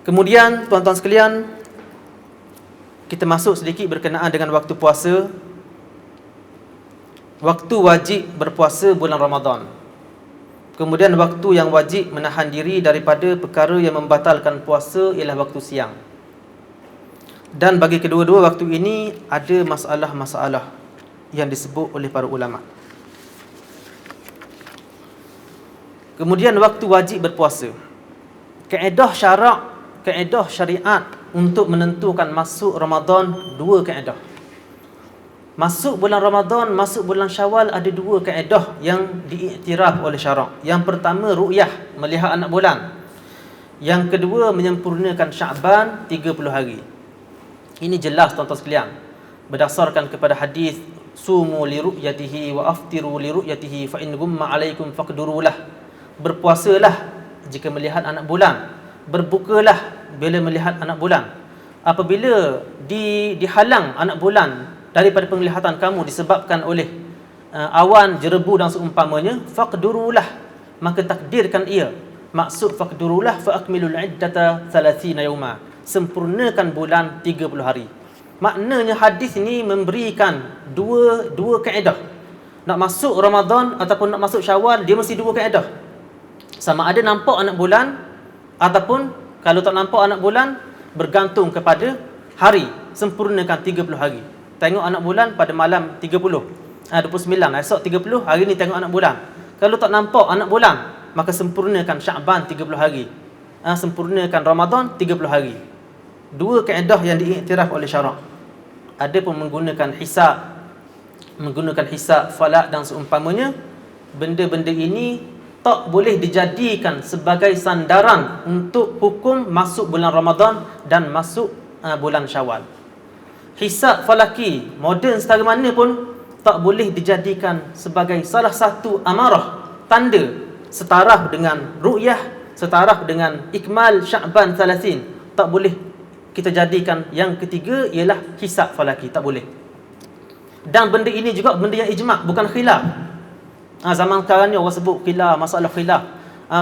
Kemudian tuan-tuan sekalian, kita masuk sedikit berkenaan dengan waktu puasa. Waktu wajib berpuasa bulan Ramadan. Kemudian waktu yang wajib menahan diri daripada perkara yang membatalkan puasa ialah waktu siang. Dan bagi kedua-dua waktu ini ada masalah-masalah yang disebut oleh para ulama. Kemudian waktu wajib berpuasa. Kaedah syarak, kaedah syariat untuk menentukan masuk Ramadan, dua kaedah. Masuk bulan Ramadan, masuk bulan Syawal, ada dua kaedah yang diiktiraf oleh syarak. Yang pertama, ru'yah, melihat anak bulan. Yang kedua, menyempurnakan Sya'ban 30 hari. Ini jelas tuan-tuan sekalian, berdasarkan kepada hadis sumu li ru'yatihi wa aftiru li ru'yatihi fa in gumma alaikum faqdurulah. Berpuasalah jika melihat anak bulan, berbukalah bila melihat anak bulan. Apabila dihalang anak bulan daripada penglihatan kamu disebabkan oleh awan, jerebu dan seumpamanya, faqdurulah, maka takdirkan ia. Maksud faqdurulah fa akmilul iddata 30 yauma, sempurnakan bulan 30 hari. Maknanya hadis ini memberikan dua kaedah. Nak masuk Ramadan ataupun nak masuk Syawal, dia mesti dua kaedah. Sama ada nampak anak bulan ataupun kalau tak nampak anak bulan, bergantung kepada hari, sempurnakan 30 hari. Tengok anak bulan pada malam 29, esok 30, hari ni tengok anak bulan. Kalau tak nampak anak bulan, maka sempurnakan Sya'ban 30 hari. Sempurnakan Ramadan 30 hari. Dua kaedah yang diiktiraf oleh syarak. Ada pun menggunakan hisab, falak dan seumpamanya. Benda-benda ini tak boleh dijadikan sebagai sandaran untuk hukum masuk bulan Ramadan dan masuk bulan Syawal. Hisab falaki moden setara mana pun tak boleh dijadikan sebagai salah satu amarah, tanda setaraf dengan ru'yah, setaraf dengan ikmal Sya'ban 30. Tak boleh kita jadikan. Yang ketiga ialah hisab falaki, tak boleh. Dan benda ini juga benda yang ijma', bukan khilaf. Zaman sekarang ni orang sebut khilaf, masalah khilaf.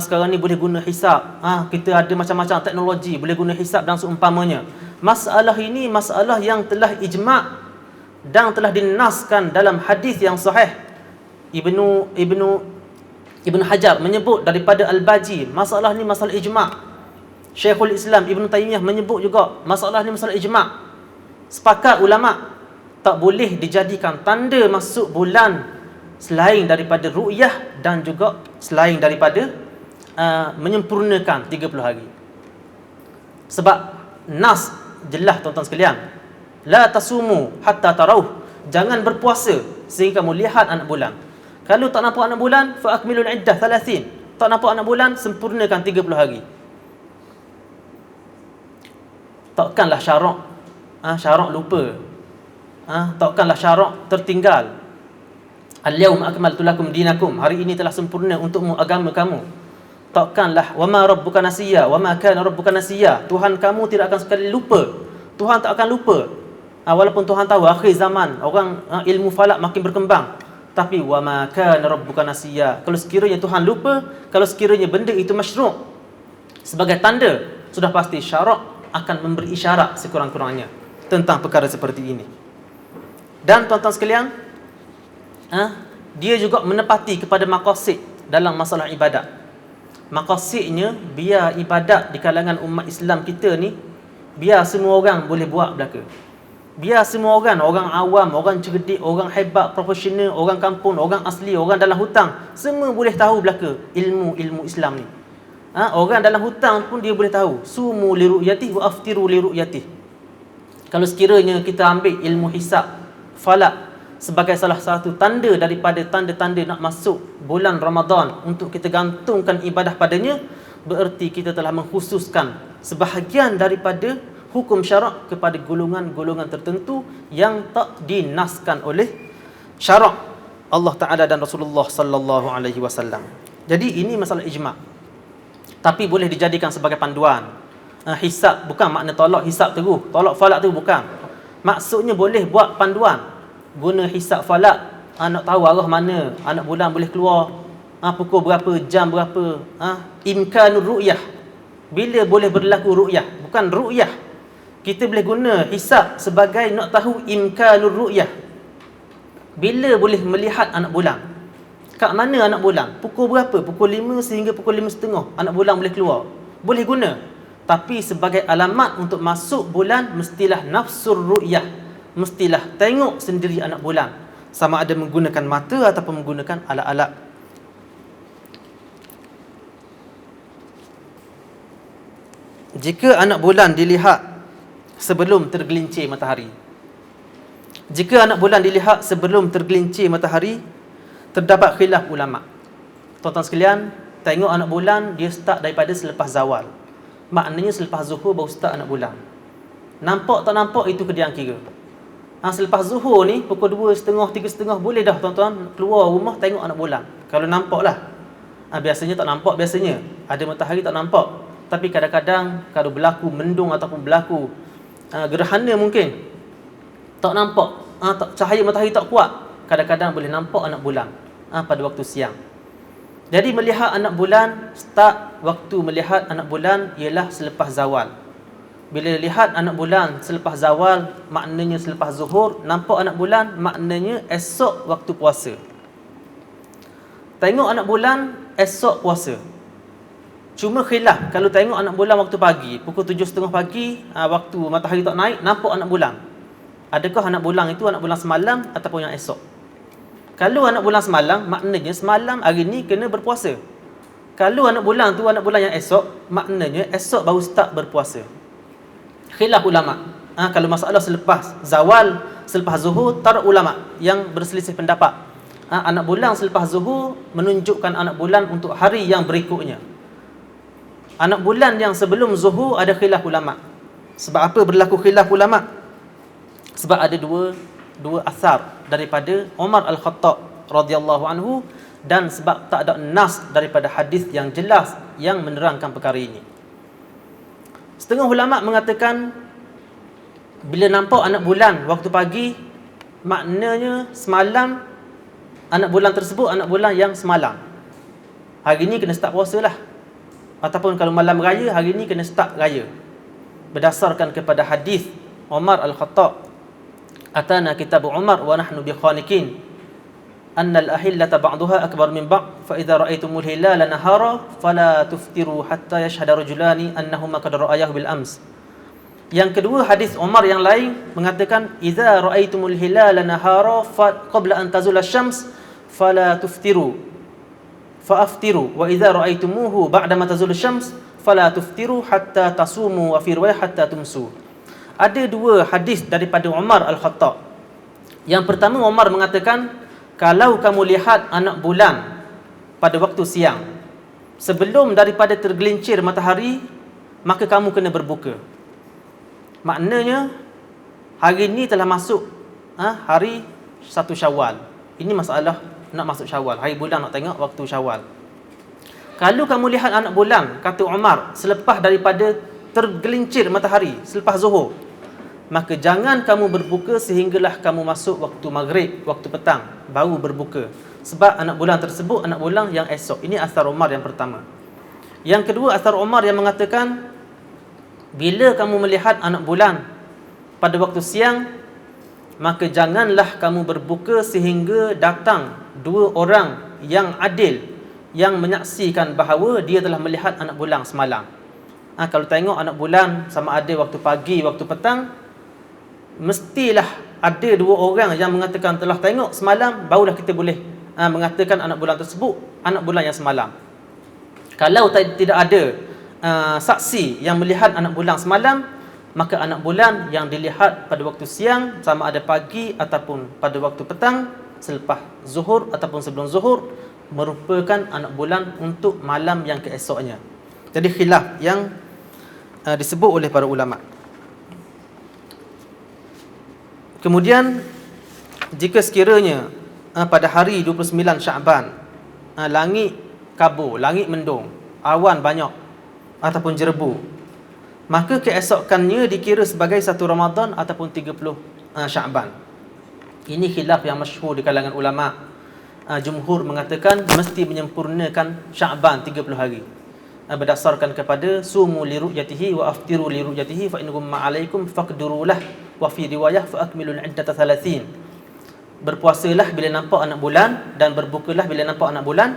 Sekarang ni boleh guna hisab. Kita ada macam-macam teknologi, boleh guna hisab dan seumpamanya. Masalah ini masalah yang telah ijma' dan telah dinaskan dalam hadis yang sahih. Ibnu Hajar menyebut daripada Al-Baji, masalah ni masalah ijma'. Syekhul Islam Ibn Taymiyah menyebut juga masalah ni masalah ijma'. Sepakat ulama' tak boleh dijadikan tanda masuk bulan selain daripada ru'yah dan juga selain daripada menyempurnakan 30 hari. Sebab nas jelas tuan-tuan sekalian, la tasumu hatta tarauh, jangan berpuasa sehingga kamu lihat anak bulan. Kalau tak nampak anak bulan, fa akmilul iddah 30. Tak nampak anak bulan, sempurnakan 30 hari. Takkanlah syarak lupa. Takkanlah syarak tertinggal. Al-yawma akmaltu lakum dinakum, hari ini telah sempurna untukmu agama kamu. Takkanlah wama rabbuka nasiya wama kana rabbuka nasiya, Tuhan kamu tidak akan sekali lupa. Tuhan tak akan lupa. Walaupun Tuhan tahu akhir zaman orang ilmu falak makin berkembang, tapi wama kana rabbuka nasiya, kalau sekiranya Tuhan lupa, kalau sekiranya benda itu masyru' sebagai tanda, sudah pasti syarak akan memberi isyarat sekurang-kurangnya tentang perkara seperti ini. Dan tuan-tuan sekalian, dia juga menepati kepada maqasid dalam masalah ibadat. Maqasidnya biar ibadat di kalangan umat Islam kita ni, biar semua orang boleh buat belaka. Biar semua orang awam, orang cerdik, orang hebat, profesional, orang kampung, orang asli, orang dalam hutang, semua boleh tahu belaka ilmu Islam ni. Orang dalam hutang pun dia boleh tahu. Sumu li ru'yatihi wa aftiru li ru'yatihi. Kalau sekiranya kita ambil ilmu hisab, falak sebagai salah satu tanda daripada tanda-tanda nak masuk bulan Ramadan untuk kita gantungkan ibadah padanya, bererti kita telah mengkhususkan sebahagian daripada hukum syarak kepada golongan-golongan tertentu yang tak dinaskan oleh syarak Allah Ta'ala dan Rasulullah sallallahu alaihi wasallam. Jadi ini masalah ijma'. Tapi boleh dijadikan sebagai panduan. Hisab bukan makna tolak hisab terus, tolak falak tu bukan. Maksudnya boleh buat panduan. Guna hisab falak, nak tahu arah mana anak bulan boleh keluar, pukul berapa, jam berapa, imkanur ru'yah. Bila boleh berlaku ru'yah? Bukan ru'yah. Kita boleh guna hisab sebagai nak tahu imkanur ru'yah. Bila boleh melihat anak bulan? Kat mana anak bulan? Pukul berapa? Pukul 5 sehingga pukul 5.30 anak bulan boleh keluar. Boleh guna. Tapi sebagai alamat untuk masuk bulan, mestilah nafsur ru'yah. Mestilah tengok sendiri anak bulan. Sama ada menggunakan mata ataupun menggunakan alat-alat. Jika anak bulan dilihat sebelum tergelincir matahari. Jika anak bulan dilihat sebelum tergelincir matahari, terdapat khilaf ulama. Tuan-tuan sekalian, tengok anak bulan dia start daripada selepas zawal. Maknanya selepas zuhur baru start anak bulan. Nampak tak nampak itu kedian kira. Selepas zuhur ni pukul 2.30, 3.30 boleh dah tuan-tuan keluar rumah tengok anak bulan. Kalau nampak lah. Biasanya tak nampak biasanya. Ada matahari tak nampak. Tapi kadang-kadang kalau berlaku mendung ataupun berlaku gerhana mungkin tak nampak, cahaya matahari tak kuat, kadang-kadang boleh nampak anak bulan pada waktu siang. Jadi melihat anak bulan, start waktu melihat anak bulan ialah selepas zawal. Bila lihat anak bulan selepas zawal, maknanya selepas zuhur. Nampak anak bulan, maknanya esok waktu puasa. Tengok anak bulan esok puasa. Cuma khilaf, kalau tengok anak bulan waktu pagi, pukul 7.30 pagi, waktu matahari tak naik, nampak anak bulan. Adakah anak bulan itu anak bulan semalam ataupun yang esok? Kalau anak bulan semalam, maknanya semalam hari ni kena berpuasa. Kalau anak bulan tu anak bulan yang esok, maknanya esok baru start berpuasa. Khilaf ulama. Kalau masalah selepas zawal, selepas zuhur, taruh ulama yang berselisih pendapat. Anak bulan selepas zuhur menunjukkan anak bulan untuk hari yang berikutnya. Anak bulan yang sebelum zuhur ada khilaf ulama. Sebab apa berlaku khilaf ulama? Sebab ada dua asar daripada Umar Al-Khattab radhiyallahu anhu, dan sebab tak ada nas daripada hadis yang jelas yang menerangkan perkara ini. Setengah ulama mengatakan bila nampak anak bulan waktu pagi, maknanya semalam anak bulan tersebut anak bulan yang semalam. Hari ni kena start puasa lah. Ataupun kalau malam raya, hari ni kena start raya. Berdasarkan kepada hadis Umar Al-Khattab, atana kitab Umar wa nahnu bi khanikin anna al-ahillata ba'daha akbar min ba'd fa idza ra'aytumul hilala nahara fala tuftiru hatta yashhada rajulani annahuma qad ra'ayahu bil ams. Yang kedua, hadis Umar yang lain mengatakan idza ra'aytumul hilala nahara fa qabla an tazula asy-syams fala tuftiru fa'aftiru wa idza ra'aytumuhu ba'da ma tazula asy-syams fala tuftiru hatta tasumu wa fi riwayah hatta tumsu. Ada dua hadis daripada Umar Al-Khattab. Yang pertama, Umar mengatakan kalau kamu lihat anak bulan pada waktu siang sebelum daripada tergelincir matahari, maka kamu kena berbuka. Maknanya hari ini telah masuk hari 1 Syawal. Ini masalah nak masuk Syawal. Hari bulan nak tengok waktu Syawal. Kalau kamu lihat anak bulan, kata Umar, selepas daripada tergelincir matahari, selepas zuhur, maka jangan kamu berbuka sehinggalah kamu masuk waktu maghrib, waktu petang, baru berbuka. Sebab anak bulan tersebut anak bulan yang esok. Ini asar Umar yang pertama. Yang kedua, asar Umar yang mengatakan bila kamu melihat anak bulan pada waktu siang, maka janganlah kamu berbuka sehingga datang dua orang yang adil yang menyaksikan bahawa dia telah melihat anak bulan semalam. Kalau tengok anak bulan sama ada waktu pagi, waktu petang, mestilah ada dua orang yang mengatakan telah tengok semalam, barulah kita boleh mengatakan anak bulan tersebut anak bulan yang semalam. Kalau tidak ada saksi yang melihat anak bulan semalam, maka anak bulan yang dilihat pada waktu siang, sama ada pagi ataupun pada waktu petang, selepas zuhur ataupun sebelum zuhur, merupakan anak bulan untuk malam yang keesoknya. Jadi khilaf yang disebut oleh para ulama. Kemudian jika sekiranya pada hari 29 Syaban langit kabur, langit mendung, awan banyak ataupun jerebu, maka keesokannya dikira sebagai 1 Ramadan ataupun 30 Syaban. Ini khilaf yang masyhur di kalangan ulama. Jumhur mengatakan mesti menyempurnakan Syaban 30 hari. berdasarkan kepada sumu li ru'yatihi wa aftiru li ru'yatihi fa in ghumma 'alaikum faqdurulah wa fi riwayah fa akmilul 'iddata 30. Berpuasalah bila nampak anak bulan dan berbukalah bila nampak anak bulan.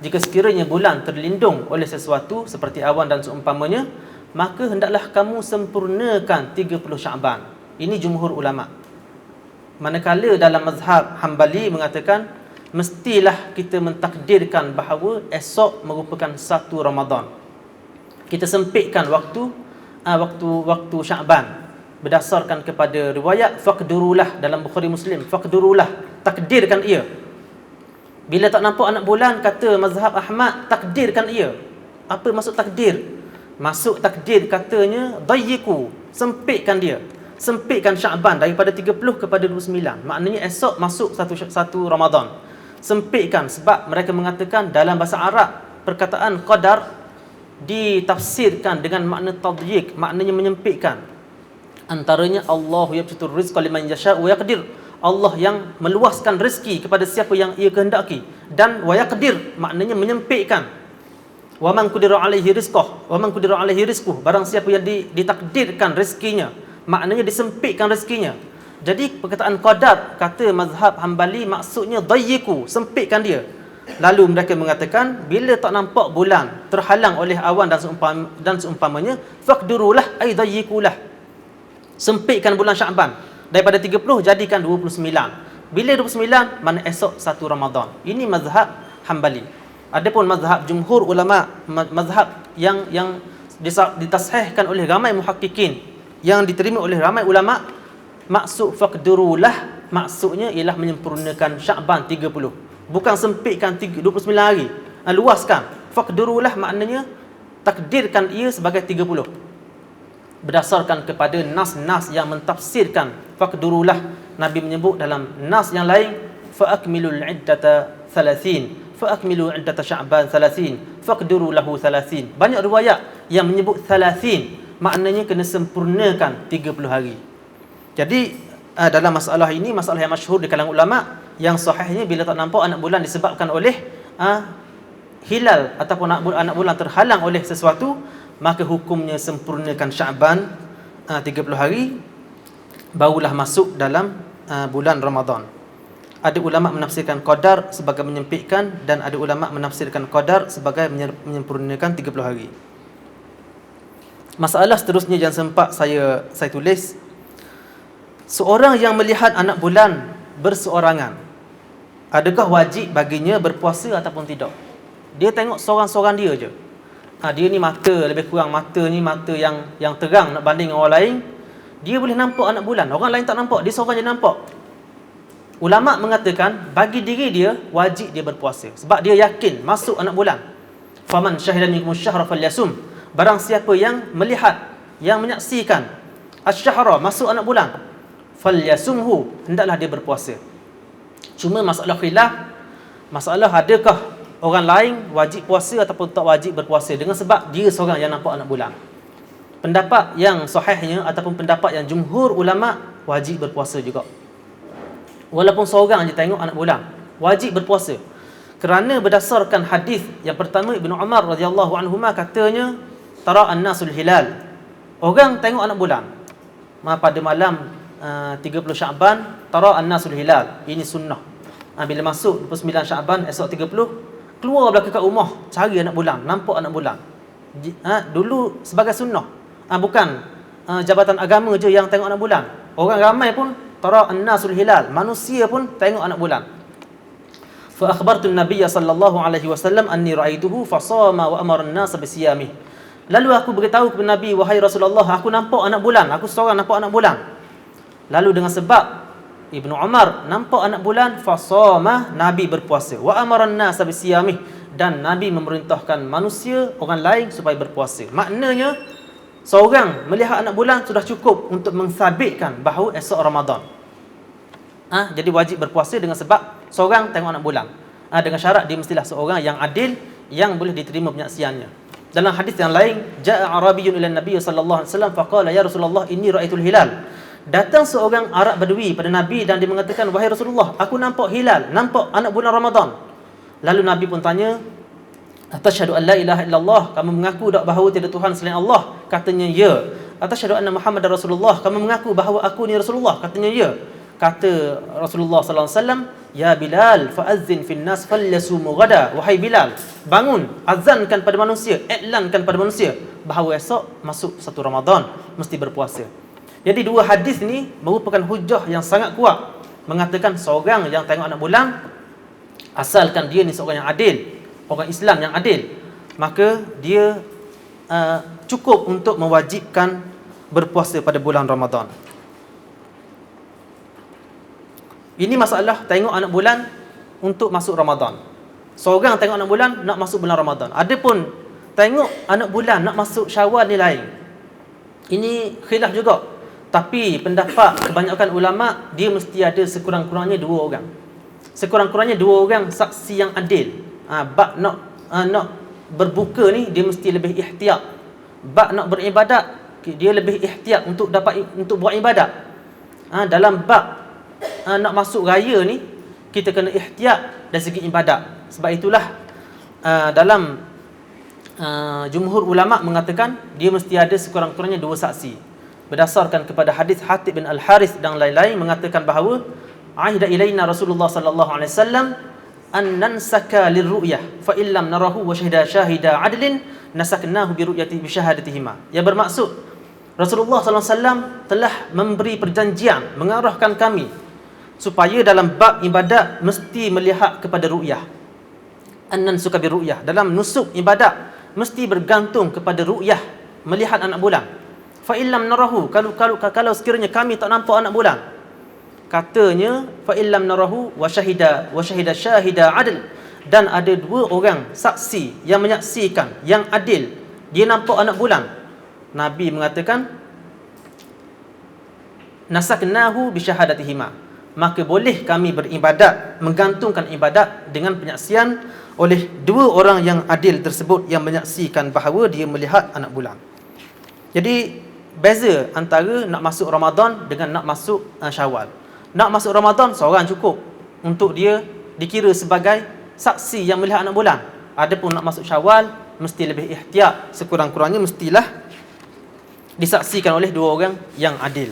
Jika sekiranya bulan terlindung oleh sesuatu seperti awan dan seumpamanya, maka hendaklah kamu sempurnakan 30 Syaban. Ini jumhur ulama. Manakala dalam mazhab Hambali mengatakan mestilah kita mentakdirkan bahawa esok merupakan 1 Ramadan. Kita sempitkan waktu Syaban berdasarkan kepada riwayat faqdurulah dalam Bukhari Muslim, faqdurulah, takdirkan ia. Bila tak nampak anak bulan, kata mazhab Ahmad, takdirkan ia. Apa maksud takdir? Maksud takdir katanya dayyiku, sempitkan dia. Sempitkan Syaban daripada 30 kepada 29. Maknanya esok masuk satu Ramadan. Sempitkan sebab mereka mengatakan dalam bahasa Arab perkataan qadar ditafsirkan dengan makna tadyik, maknanya menyempitkan. Antaranya Allahu yabsutur rizqa liman yasha' wa yaqdir. Allah yang meluaskan rezeki kepada siapa yang ia kehendaki, dan wa yaqdir maknanya menyempitkan. Wa man qudira alaihi rizqah, wa man qudira alaihi rizquh, barang siapa yang ditakdirkan rezekinya, maknanya disempitkan rezekinya. Jadi perkataan qadar kata mazhab Hambali maksudnya dayyiku, sempitkan dia. Lalu mereka mengatakan bila tak nampak bulan, terhalang oleh awan dan seumpamanya, faqdurulah ay dayyikulah. Sempitkan bulan Syaban daripada 30 jadikan 29. Bila 29 mana esok 1 Ramadan. Ini mazhab Hambali. Adapun mazhab jumhur ulama, mazhab yang ditashihkan oleh ramai muhaqqiqin, yang diterima oleh ramai ulama, maksud faqdurulah maksudnya ialah menyempurnakan Syaban 30. Bukan sempitkan 29 hari. Luaskan. Faqdurulah maknanya takdirkan ia sebagai 30. Berdasarkan kepada nas-nas yang mentafsirkan faqdurulah, Nabi menyebut dalam nas yang lain fa akmilul iddata 30, fa akmilu iddata Sya'ban 30, faqduru lahu 30. Banyak riwayat yang menyebut 30, maknanya kena sempurnakan 30 hari. Jadi dalam masalah ini, masalah yang masyhur di kalangan ulama, yang sahihnya bila tak nampak anak bulan disebabkan oleh hilal ataupun anak bulan terhalang oleh sesuatu, maka hukumnya sempurnakan Syaban 30 hari, barulah masuk dalam bulan Ramadan. Ada ulama menafsirkan qadar sebagai menyempitkan, dan ada ulama menafsirkan qadar sebagai menyempurnakan 30 hari. Masalah seterusnya yang sempat saya tulis, seorang yang melihat anak bulan berseorangan, adakah wajib baginya berpuasa ataupun tidak? Dia tengok seorang-seorang dia je. Dia ni mata, lebih kurang mata ni mata yang terang nak banding dengan orang lain. Dia boleh nampak anak bulan, orang lain tak nampak, dia seorang je nampak. Ulama mengatakan bagi diri dia wajib dia berpuasa sebab dia yakin masuk anak bulan. Faman syahida minkum asy-syahra falyasum. Barang siapa yang melihat, yang menyaksikan asy-syahra, masuk anak bulan, falyasumhu, hendaklah dia berpuasa. Cuma masalah khilaf, masalah adakah orang lain wajib puasa ataupun tak wajib berpuasa dengan sebab dia seorang yang nampak anak bulan. Pendapat yang sahihnya ataupun pendapat yang jumhur ulama, wajib berpuasa juga. Walaupun seorang je tengok anak bulan, wajib berpuasa. Kerana berdasarkan hadis yang pertama, Ibnu Umar radhiyallahu anhuma katanya, tara an-nasul hilal. Orang tengok anak bulan pada malam 30 Syaban, tara an-nasul hilal. Ini sunnah. Bila masuk 29 Syaban, esok 30, keluar belakang kat rumah, cari anak bulan, nampak anak bulan. Dulu sebagai sunnah. Bukan jabatan agama je yang tengok anak bulan. Orang ramai pun tara an-nasul hilal, manusia pun tengok anak bulan. Fa akhbartu an-nabiy sallallahu alaihi wasallam anni ra'aituhu fa shama wa amara an-nas bi siyamih. Lalu aku beritahu kepada Nabi, wahai Rasulullah, aku nampak anak bulan, aku seorang nampak anak bulan. Lalu dengan sebab Ibnu Umar nampak anak bulan, fasama, Nabi berpuasa, wa amaran nas bisiyamih, dan Nabi memerintahkan manusia, orang lain supaya berpuasa. Maknanya seorang melihat anak bulan sudah cukup untuk mensabitkan bahawa esok Ramadan. Jadi wajib berpuasa dengan sebab seorang tengok anak bulan. Dengan syarat dia mestilah seorang yang adil, yang boleh diterima penyaksiannya. Dalam hadis yang lain, ja'a arabiyyun ila Nabi sallallahu alaihi wasallam faqala ya Rasulullah inni ra'aitul hilal. Datang seorang Arab Badui pada Nabi dan dia mengatakan, wahai Rasulullah, aku nampak hilal, nampak anak bulan Ramadan. Lalu Nabi pun tanya, Atasyhadu an la ilaha illallah, kamu mengaku tak bahawa tiada Tuhan selain Allah? Katanya ya. Atasyhadu anna Muhammadar Rasulullah, kamu mengaku bahawa aku ni Rasulullah? Katanya ya. Kata Rasulullah sallallahu alaihi wasallam, ya Bilal fa'azzin fin nas falyasumu ghada, wahai Bilal, bangun, azankan pada manusia, iklankan pada manusia bahawa esok masuk satu Ramadan mesti berpuasa. Jadi dua hadis ni merupakan hujah yang sangat kuat mengatakan seorang yang tengok anak bulan, asalkan dia ni seorang yang adil, orang Islam yang adil, maka dia cukup untuk mewajibkan berpuasa pada bulan Ramadan. Ini masalah tengok anak bulan untuk masuk Ramadan. Seorang tengok anak bulan nak masuk bulan Ramadan. Adapun tengok anak bulan nak masuk Syawal ni lain. Ini khilaf juga. Tapi pendapat kebanyakan ulama, dia mesti ada sekurang-kurangnya 2 orang. Sekurang-kurangnya 2 orang saksi yang adil. Bab nak berbuka ni dia mesti lebih ihtiyat. Bab nak beribadat dia lebih ihtiyat untuk buat ibadat. Dalam bab nak masuk raya ni kita kena ihtiyat dari segi ibadat. Sebab itulah dalam jumhur ulama mengatakan dia mesti ada sekurang-kurangnya 2 saksi. Berdasarkan kepada hadis Hatib bin Al-Harith dan lain-lain mengatakan bahawa ahida ilaina Rasulullah sallallahu alaihi wasallam an nansaka lirru'yah fa illam narahu wa syahida adlin nasaknahu bi ru'yati bi syahadatihima. Yang bermaksud Rasulullah sallallahu alaihi wasallam telah memberi perjanjian mengarahkan kami supaya dalam bab ibadat mesti melihat kepada ru'yah. Annan suka bi ru'yah, dalam nusuk ibadat mesti bergantung kepada ru'yah, melihat anak bulan. Fa illam narahu, kalau sekiranya kami tak nampak anak bulan, katanya fa illam narahu wa syahida syahida adl, dan ada 2 orang saksi yang menyaksikan, yang adil, dia nampak anak bulan, Nabi mengatakan nasaknahu bi syahadatihima, maka boleh kami beribadat, menggantungkan ibadat dengan penyaksian oleh 2 orang yang adil tersebut yang menyaksikan bahawa dia melihat anak bulan. Jadi beza antara nak masuk Ramadan dengan nak masuk Syawal. Nak masuk Ramadan seorang cukup untuk dia dikira sebagai saksi yang melihat anak bulan. Adapun nak masuk Syawal mesti lebih ihtiyat, sekurang-kurangnya mestilah disaksikan oleh 2 orang yang adil.